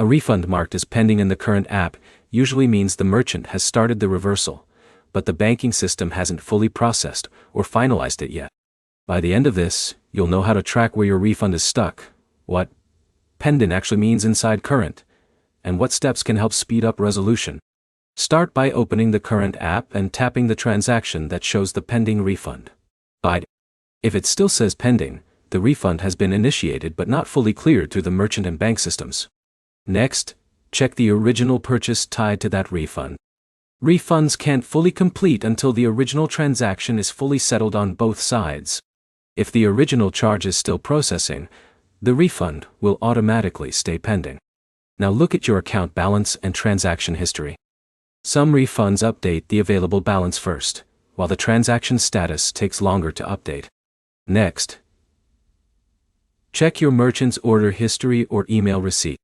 A refund marked as pending in the current app usually means the merchant has started the reversal, but the banking system hasn't fully processed or finalized it yet. By the end of this, you'll know how to track where your refund is stuck, what pending actually means inside current, and what steps can help speed up resolution. Start by opening the current app and tapping the transaction that shows the pending refund. If it still says pending, the refund has been initiated but not fully cleared through the merchant and bank systems. Next, check the original purchase tied to that refund. Refunds can't fully complete until the original transaction is fully settled on both sides. If the original charge is still processing, the refund will automatically stay pending. Now look at your account balance and transaction history. Some refunds update the available balance first, while the transaction status takes longer to update. Next, check your merchant's order history or email receipt.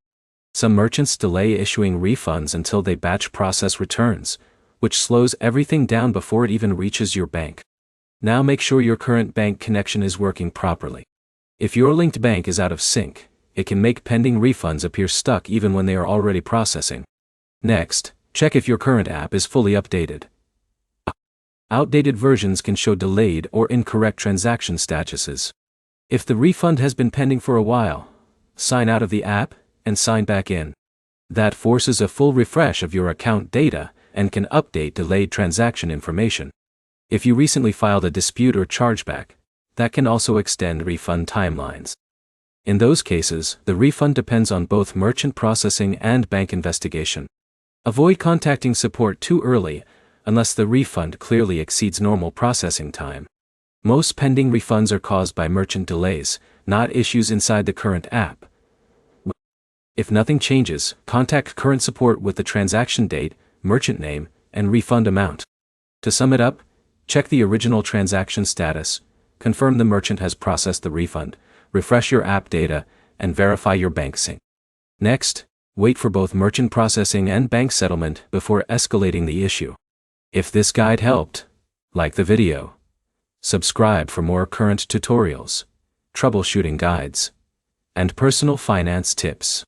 Some merchants delay issuing refunds until they batch process returns, which slows everything down before it even reaches your bank. Now make sure your current bank connection is working properly. If your linked bank is out of sync, it can make pending refunds appear stuck even when they are already processing. Next, check if your current app is fully updated. Outdated versions can show delayed or incorrect transaction statuses. If the refund has been pending for a while, sign out of the app and sign back in. That forces a full refresh of your account data and can update delayed transaction information. If you recently filed a dispute or chargeback, that can also extend refund timelines. In those cases, the refund depends on both merchant processing and bank investigation. Avoid contacting support too early unless the refund clearly exceeds normal processing time. Most pending refunds are caused by merchant delays, not issues inside the current app. If nothing changes, contact current support with the transaction date, merchant name, and refund amount. To sum it up, check the original transaction status, confirm the merchant has processed the refund, refresh your app data, and verify your bank sync. Next, wait for both merchant processing and bank settlement before escalating the issue. If this guide helped, like the video. Subscribe for more current tutorials, troubleshooting guides, and personal finance tips.